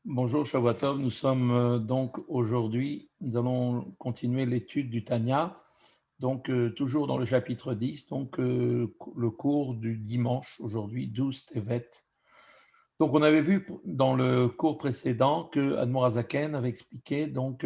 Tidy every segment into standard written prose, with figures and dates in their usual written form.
Bonjour Shavuot, nous sommes donc aujourd'hui, nous allons continuer l'étude du Tanya, donc toujours dans le chapitre 10, donc le cours du dimanche aujourd'hui, 12 Tevet. Donc on avait vu dans le cours précédent que Admor Hazaken avait expliqué, donc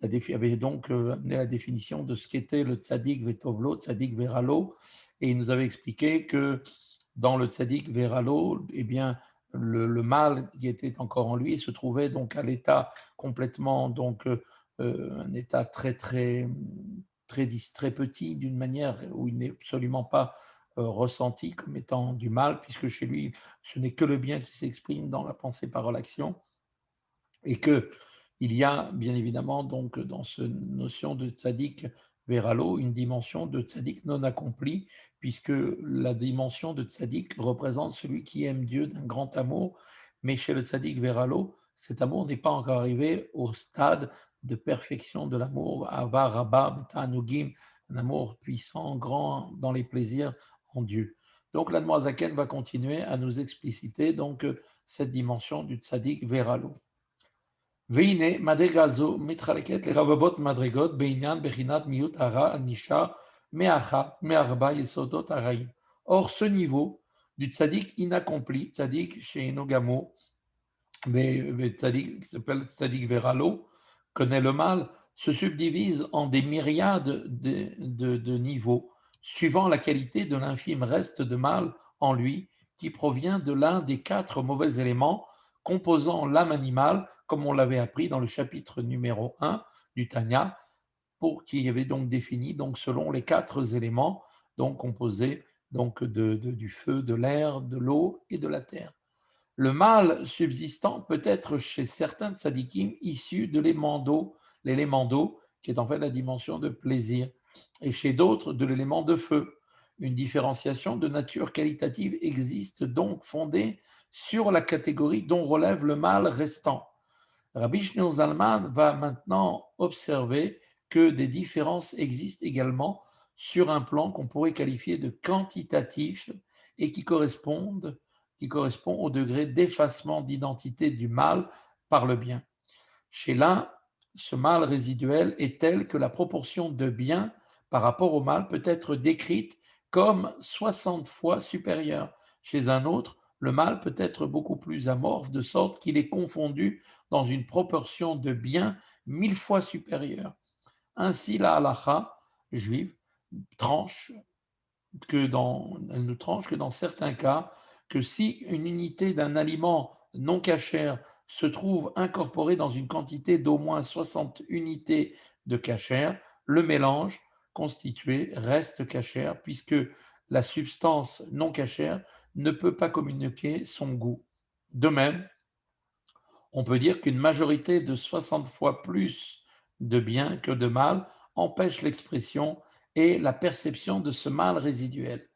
avait donc amené la définition de ce qu'était le tzaddik vetovlo, tzaddik veralo, et il nous avait expliqué que dans le tzaddik veralo, eh bien, le mal qui était encore en lui se trouvait donc à l'état complètement, donc un état très petit, d'une manière où il n'est absolument pas ressenti comme étant du mal, puisque chez lui, ce n'est que le bien qui s'exprime dans la pensée, parole, action, et que il y a bien évidemment donc dans cette notion de tzaddik veralo une dimension de tzaddik non accompli, puisque la dimension de tzaddik représente celui qui aime Dieu d'un grand amour, mais chez le tzaddik veralo, cet amour n'est pas encore arrivé au stade de perfection de l'amour, Ava Rabba Betanugim, un amour puissant, grand dans les plaisirs en Dieu. Donc l'Admoazaken va continuer à nous expliciter donc cette dimension du tzaddik veralo. והנה מדרגה זו מתחלקת לרבבות מדרגות בעניין בחינת מיעוט הרע הנשאר מארבע יסודות הרעים. Or, ce niveau du tzaddik inaccompli, tzaddik chez Enogamo, mais tzaddik, qui s'appelle tzaddik veralo, connaît le mal, se subdivise en des myriades de niveaux, suivant la qualité de l'infime reste de mal en lui, qui provient de l'un des quatre mauvais éléments composant l'âme animale, comme on l'avait appris dans le chapitre numéro 1 du Tanya, pour qui y avait donc défini donc selon les quatre éléments donc composés donc du feu, de l'air, de l'eau et de la terre. Le mal subsistant peut être chez certains tzadikim issu de l'élément d'eau, qui est en fait la dimension de plaisir, et chez d'autres de l'élément de feu. Une différenciation de nature qualitative existe donc fondée sur la catégorie dont relève le mal restant. Rabbi Shneur Zalman va maintenant observer que des différences existent également sur un plan qu'on pourrait qualifier de quantitatif et qui correspond au degré d'effacement d'identité du mal par le bien. Chez l'un, ce mal résiduel est tel que la proportion de bien par rapport au mal peut être décrite comme 60 fois supérieure. Chez un autre, le mal peut être beaucoup plus amorphe, de sorte qu'il est confondu dans une proportion de bien 1000 fois supérieure. Ainsi, la halacha juive tranche elle ne tranche que dans certains cas, que si une unité d'un aliment non cachère se trouve incorporée dans une quantité d'au moins 60 unités de cachère, le mélange constitué reste cachère puisque la substance non cachère ne peut pas communiquer son goût. De même, on peut dire qu'une majorité de 60 fois plus de bien que de mal empêche l'expression et la perception de ce mal résiduel.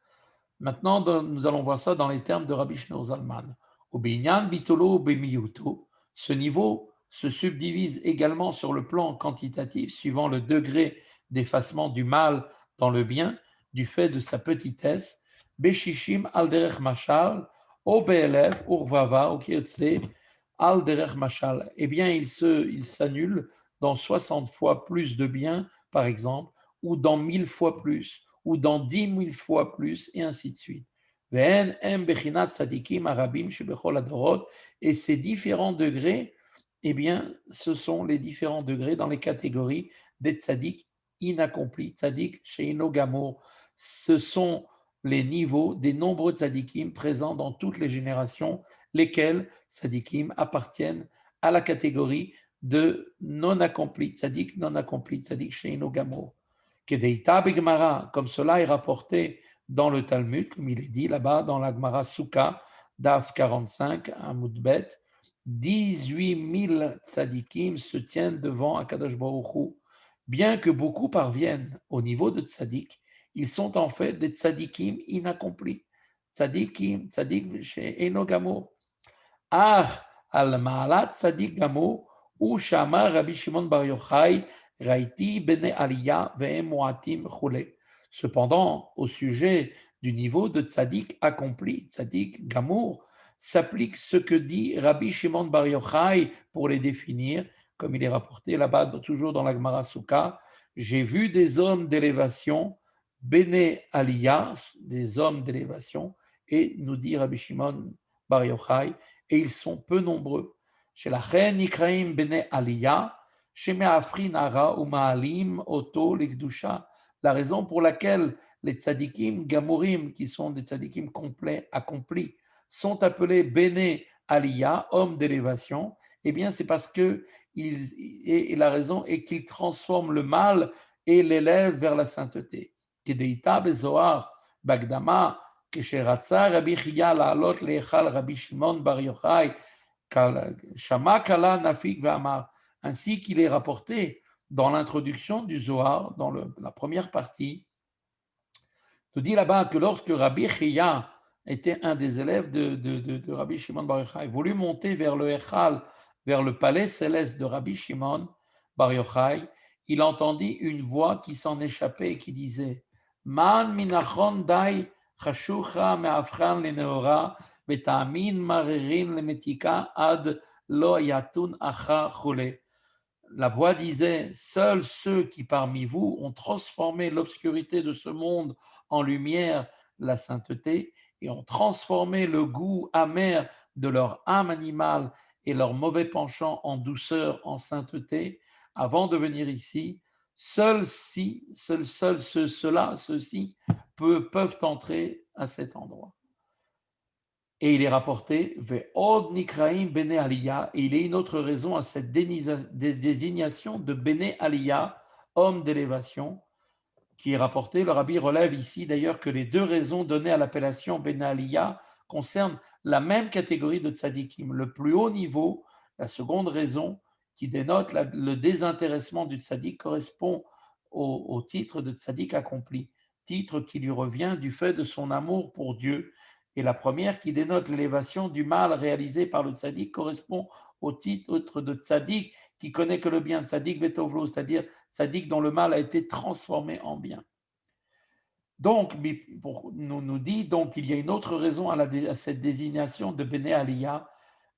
Maintenant, nous allons voir ça dans les termes de Rabbi Shneur Zalman. Au binyan bitolo bemiyuto, ce niveau se subdivise également sur le plan quantitatif suivant le degré d'effacement du mal dans le bien du fait de sa petitesse. Beshishim al derech mashal, o be'elef, urvava, o kiotse, al derech mashal. Eh bien, il s'annule dans 60 fois plus de bien, par exemple, ou dans 1000 fois plus, ou dans 10 000 fois plus, et ainsi de suite. Et ces différents degrés, eh bien, ce sont les différents degrés dans les catégories des tzaddik inaccomplis, tzaddik sheino gamour. Ce sont les niveaux des nombreux tzaddikim présents dans toutes les générations, lesquels tzaddikim appartiennent à la catégorie de non accomplis, tzaddik non accompli, tzaddik sheino gamour. Kedeita begmara, comme cela est rapporté dans le Talmud, comme il est dit là-bas dans la Gemara Souka, Daf 45, à Moudbet, 18 000 tzadikim se tiennent devant Akadosh Baruch Hu. Bien que beaucoup parviennent au niveau de tzadik, ils sont en fait des tzadikim inaccomplis. Tzadikim, tzadik chez Enogamo. Ach, al maalat tzadik gamo, ou shama Rabbi Shimon Bar Yochai, Raiti bene Aliyah ve'em muatim chule. Cependant, au sujet du niveau de tzaddik accompli, tzaddik gamour, s'applique ce que dit Rabbi Shimon Bar Yochai pour les définir, comme il est rapporté là-bas, toujours dans la Gemara Souka. J'ai vu des hommes d'élévation, Bene Aliyah, des hommes d'élévation, et nous dit Rabbi Shimon Bar Yochai, et ils sont peu nombreux. Chez la reine Nikraim Bene Aliyah, chez Me'afrin Ara ou Ma'alim Oto Lekdusha. La raison pour laquelle les tzadikim gamurim, qui sont des tzadikim complets, accomplis, sont appelés Bene Aliyah, hommes d'élévation, eh bien c'est parce que et la raison est qu'ils transforment le mal et l'élèvent vers la sainteté. Kedeita bezoar bagdama kesheratza Rabbi Chia la'alot le'echal Rabbi Shimon Bar Yochai shama kala nafik ve'amar, ainsi qu'il est rapporté dans l'introduction du Zohar, dans la première partie, nous dit là-bas que lorsque Rabbi Chia était un des élèves de Rabbi Shimon Bar Yochai, voulu monter vers le Echal, vers le palais céleste de Rabbi Shimon Bar Yochai, il entendit une voix qui s'en échappait et qui disait Man minachon dai chashucha me'afran leneora veta'amin maririn lemetika ad lo yatun acha chule. La voix disait, seuls ceux qui parmi vous ont transformé l'obscurité de ce monde en lumière, la sainteté, et ont transformé le goût amer de leur âme animale et leur mauvais penchant en douceur, en sainteté, avant de venir ici, ceux-ci peuvent entrer à cet endroit. Et il est rapporté, Ve'od nikraim bene aliyah, et il y a une autre raison à cette désignation de bene aliyah, homme d'élévation, qui est rapporté. Le rabbi relève ici d'ailleurs que les deux raisons données à l'appellation bene aliyah concernent la même catégorie de tzadikim. Le plus haut niveau, la seconde raison, qui dénote le désintéressement du tzadik, correspond au titre de tzadik accompli, titre qui lui revient du fait de son amour pour Dieu. Et la première, qui dénote l'élévation du mal réalisé par le tzaddik, correspond au titre de tzaddik qui connaît que le bien, tzaddik vetovlo, c'est-à-dire tzaddik dont le mal a été transformé en bien. Donc, nous dit, donc il y a une autre raison à cette désignation de Bene Aliyah,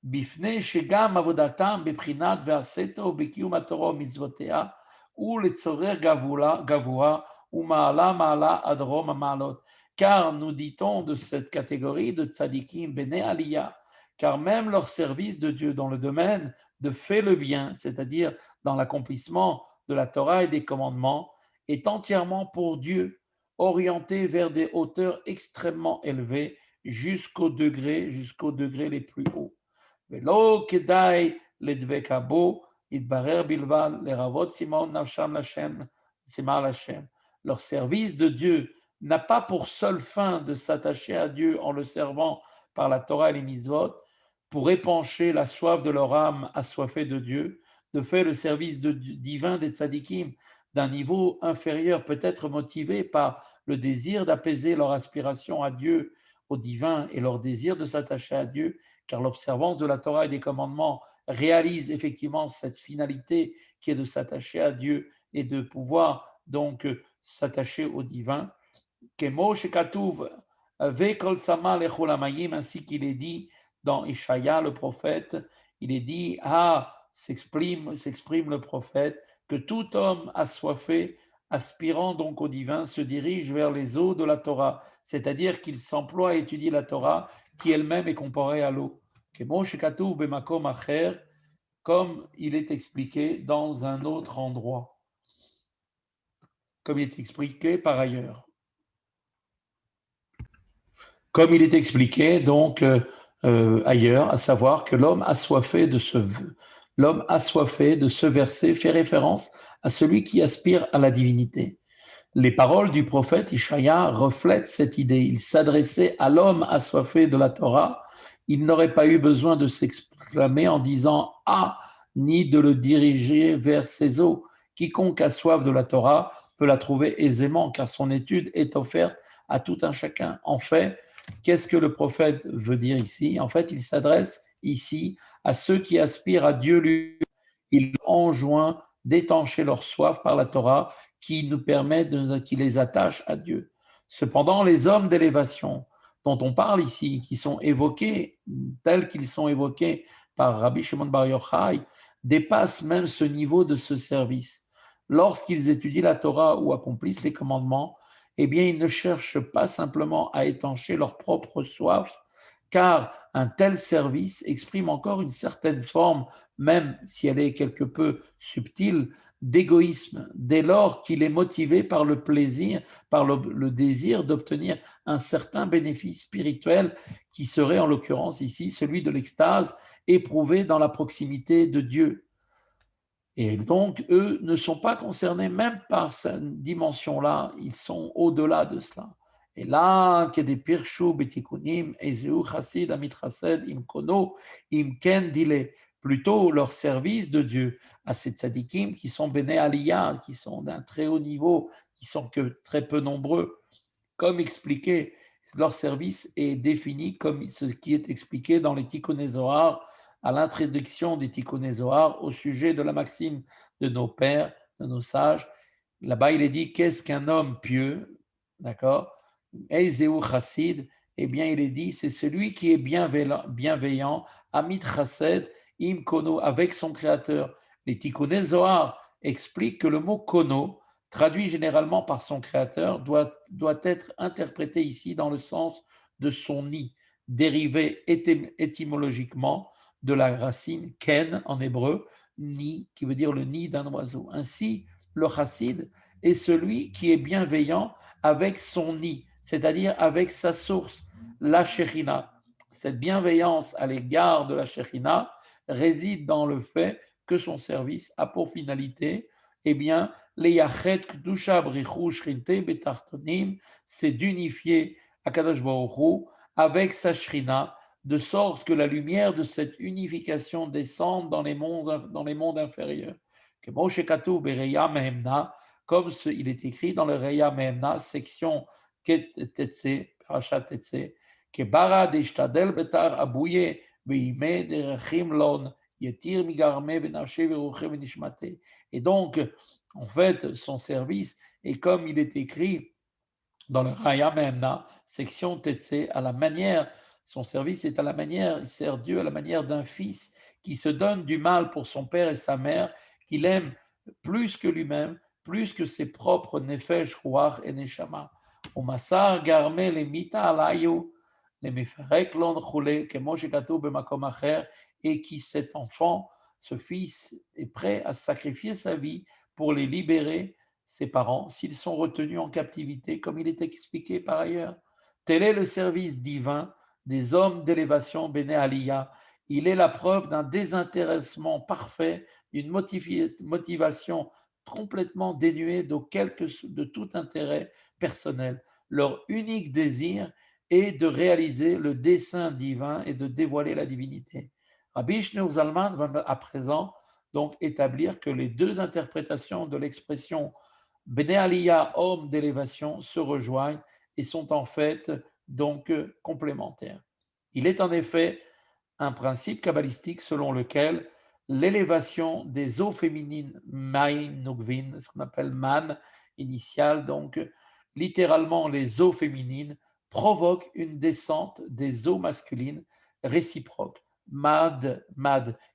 bifne shegam avodatam beprinat ve'aseto bekium atoro mitzvotea ou letzorer gavua ou ma'ala adrom ma'alot. Car nous dit-on de cette catégorie de tzadikim Bene Aliyah, car même leur service de Dieu dans le domaine de fait le bien, c'est-à-dire dans l'accomplissement de la Torah et des commandements, est entièrement pour Dieu, orienté vers des hauteurs extrêmement élevées jusqu'aux degrés les plus hauts. Velo kedai ledvekabo idbarer bilvad leravot simon nafsham lashem simar lashem. Leur service de Dieu n'a pas pour seule fin de s'attacher à Dieu en le servant par la Torah et les mitzvot, pour épancher la soif de leur âme assoiffée de Dieu. De fait, le service divin des tzadikim d'un niveau inférieur peut être motivé par le désir d'apaiser leur aspiration à Dieu, au divin, et leur désir de s'attacher à Dieu, car l'observance de la Torah et des commandements réalise effectivement cette finalité qui est de s'attacher à Dieu et de pouvoir donc s'attacher au divin. Ainsi qu'il est dit dans Ishaïa le prophète, il est dit, s'exprime le prophète, que tout homme assoiffé, aspirant donc au divin, se dirige vers les eaux de la Torah, c'est-à-dire qu'il s'emploie à étudier la Torah qui elle-même est comparée à l'eau. Comme il est expliqué dans un autre endroit, comme il est expliqué par ailleurs. Comme il est expliqué donc ailleurs, à savoir que l'homme assoiffé de ce verset fait référence à celui qui aspire à la divinité. Les paroles du prophète Ishaïa reflètent cette idée. Il s'adressait à l'homme assoiffé de la Torah. Il n'aurait pas eu besoin de s'exclamer en disant « Ah !» ni de le diriger vers ses eaux. Quiconque a soif de la Torah peut la trouver aisément, car son étude est offerte à tout un chacun. En fait, qu'est-ce que le prophète veut dire ici? En fait, il s'adresse ici à ceux qui aspirent à Dieu lui. Il enjoint d'étancher leur soif par la Torah qui les attache à Dieu. Cependant, les hommes d'élévation, dont on parle ici, qui sont évoqués, tels qu'ils sont évoqués par Rabbi Shimon Bar Yochai, dépassent même ce niveau de ce service. Lorsqu'ils étudient la Torah ou accomplissent les commandements, eh bien, ils ne cherchent pas simplement à étancher leur propre soif, car un tel service exprime encore une certaine forme, même si elle est quelque peu subtile, d'égoïsme, dès lors qu'il est motivé par le plaisir, par le désir d'obtenir un certain bénéfice spirituel, qui serait en l'occurrence ici celui de l'extase éprouvée dans la proximité de Dieu. Et donc, eux ne sont pas concernés même par cette dimension-là, ils sont au-delà de cela. Et là, que des pirshu betikunim, ezeu chassid amit chased im kono im ken dile, plutôt leur service de Dieu à ces tzadikim qui sont béné aliyah, qui sont d'un très haut niveau, qui sont que très peu nombreux, comme expliqué, leur service est défini comme ce qui est expliqué dans les Tikkuné Zohar, à l'introduction des Tikkuné Zohar, au sujet de la maxime de nos pères, de nos sages. Là-bas, il est dit qu'est-ce qu'un homme pieux, d'accord? Eizeu chassid, eh bien, il est dit c'est celui qui est bienveillant, amit chased, im kono, avec son créateur. Les Tikkuné Zohar expliquent que le mot kono, traduit généralement par son créateur, doit être interprété ici dans le sens de son nid, dérivé étymologiquement de la racine ken en hébreu, nid, qui veut dire le nid d'un oiseau. Ainsi, le chassid est celui qui est bienveillant avec son nid, c'est-à-dire avec sa source, la Shekhinah. Cette bienveillance à l'égard de la Shekhinah réside dans le fait que son service a pour finalité, eh bien, c'est d'unifier Akadosh Baruch Hu avec sa Shrina, de sorte que la lumière de cette unification descende dans les mondes inférieurs. Que Moshe Katuv Bereya Mehemna, comme il est écrit dans le Reya Mehemna, section Tetse, Parashat Tetse, que Bara Deshtadel Betar Abouye Beime Derechim Lon Yetir Migarme Benashe Veruche Benishmate. Et donc, en fait, son service est comme il est écrit dans le Raya Mehemna, section Tetse, à la manière, son service est à la manière, il sert Dieu à la manière d'un fils qui se donne du mal pour son père et sa mère, qu'il aime plus que lui-même, plus que ses propres nefesh, ruach et neshama. Umasar garme le mita alayu, le meferek lon chule, kemo shekatu bemakom acher, et qui cet enfant, ce fils, est prêt à sacrifier sa vie pour les libérer, ses parents, s'ils sont retenus en captivité, comme il est expliqué par ailleurs. Tel est le service divin des hommes d'élévation Béné Aliyah. Il est la preuve d'un désintéressement parfait, d'une motivation complètement dénuée de tout intérêt personnel. Leur unique désir est de réaliser le dessein divin et de dévoiler la divinité. Rabbi Shneur Zalman va à présent donc établir que les deux interprétations de l'expression Bnei Aliyah, hommes d'élévation, se rejoignent et sont en fait donc complémentaires. Il est en effet un principe kabbalistique selon lequel l'élévation des eaux féminines, Maïn Nukvin, ce qu'on appelle Man initial, donc littéralement les eaux féminines, provoque une descente des eaux masculines réciproques. Mad,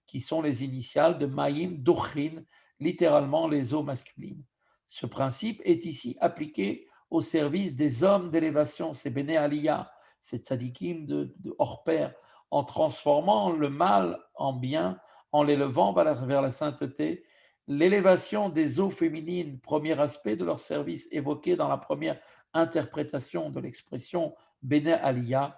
qui sont les initiales de Maïm Duchin, littéralement les eaux masculines. Ce principe est ici appliqué au service des hommes d'élévation, c'est Béné Aliyah, c'est tzadikim de hors pair, en transformant le mal en bien, en l'élevant vers la sainteté. L'élévation des eaux féminines, premier aspect de leur service évoqué dans la première interprétation de l'expression Béné Aliyah,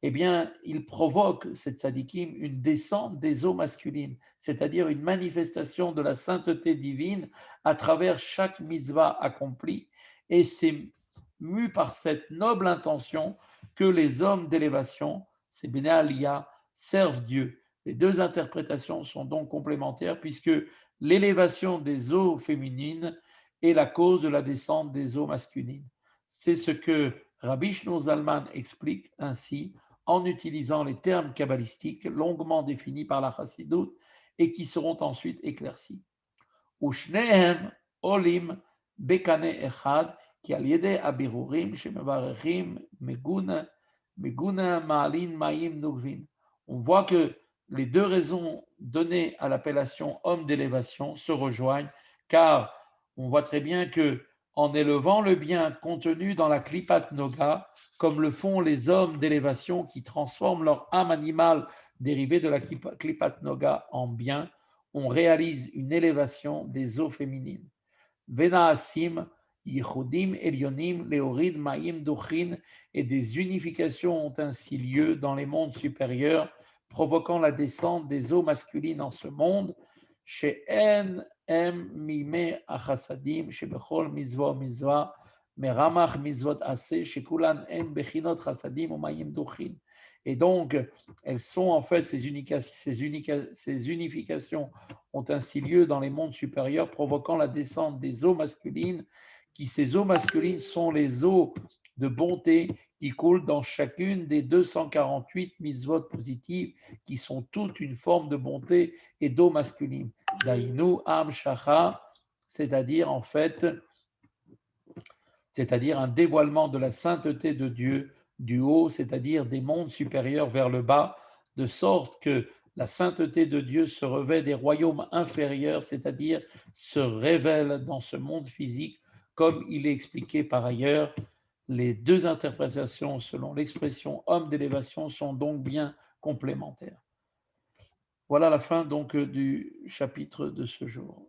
eh bien, il provoque, cette tzadikim, une descente des eaux masculines, c'est-à-dire une manifestation de la sainteté divine à travers chaque mitzvah accomplie, et c'est mu par cette noble intention que les hommes d'élévation, ces Béné Aliyah, servent Dieu. Les deux interprétations sont donc complémentaires puisque l'élévation des eaux féminines est la cause de la descente des eaux masculines. C'est ce que Rabbi Shneur Zalman explique ainsi en utilisant les termes kabbalistiques longuement définis par la Chassidoute et qui seront ensuite éclaircis. Ushnehem olim bekane echad כי על ידי הבירורים שמברכים מגון Meguna Ma'alin Ma'im Nugvin. On voit que les deux raisons données à l'appellation homme d'élévation se rejoignent, car on voit très bien que en élevant le bien contenu dans la Klipat Noga, comme le font les hommes d'élévation qui transforment leur âme animale dérivée de la Klipat Noga en bien, on réalise une élévation des eaux féminines. Venaasim, Yichudim, Elionim, Léorid, Maïm, Duchin, et des unifications ont ainsi lieu dans les mondes supérieurs, provoquant la descente des eaux masculines en ce monde, chez En, Em, Mime, Achasadim, chez Bechol, Mizva, Mizva, Meramach, Mizvot, Ase, chez Kulan, En, Bechinot, Chasadim, ou Maïm, Duchin. Et donc, elles sont en fait, ces unifications ont ainsi lieu dans les mondes supérieurs, provoquant la descente des eaux masculines, qui ces eaux masculines sont les eaux de bonté qui coulent dans chacune des 248 mitzvot positives, qui sont toutes une forme de bonté et d'eau masculine. Dainu Am Shacha, c'est-à-dire en fait, c'est-à-dire un dévoilement de la sainteté de Dieu du haut, c'est-à-dire des mondes supérieurs vers le bas, de sorte que la sainteté de Dieu se revêt des royaumes inférieurs, c'est-à-dire se révèle dans ce monde physique, comme il est expliqué par ailleurs. Les deux interprétations selon l'expression homme d'élévation sont donc bien complémentaires. Voilà la fin donc du chapitre de ce jour.